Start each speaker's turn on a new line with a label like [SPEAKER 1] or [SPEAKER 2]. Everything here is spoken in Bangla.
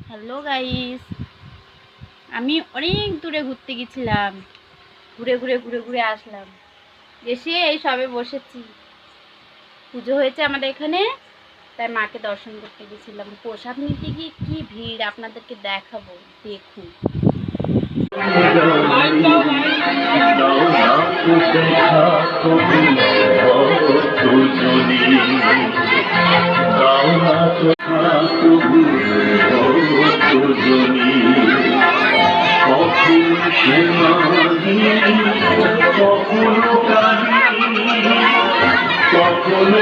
[SPEAKER 1] হ্যালো গাইস, আমি অনেক দূরে ঘুরতে গেছিলাম। ঘুরে ঘুরে ঘুরে ঘুরে আসলাম, এসে এই সবে বসেছি। পুজো হয়েছে আমাদের এখানে, তাই মাকে দর্শন করতে গেছিলাম। প্রসাদ নিতে গিয়ে কি ভিড়, আপনাদেরকে দেখাবো, দেখুন।
[SPEAKER 2] কখনো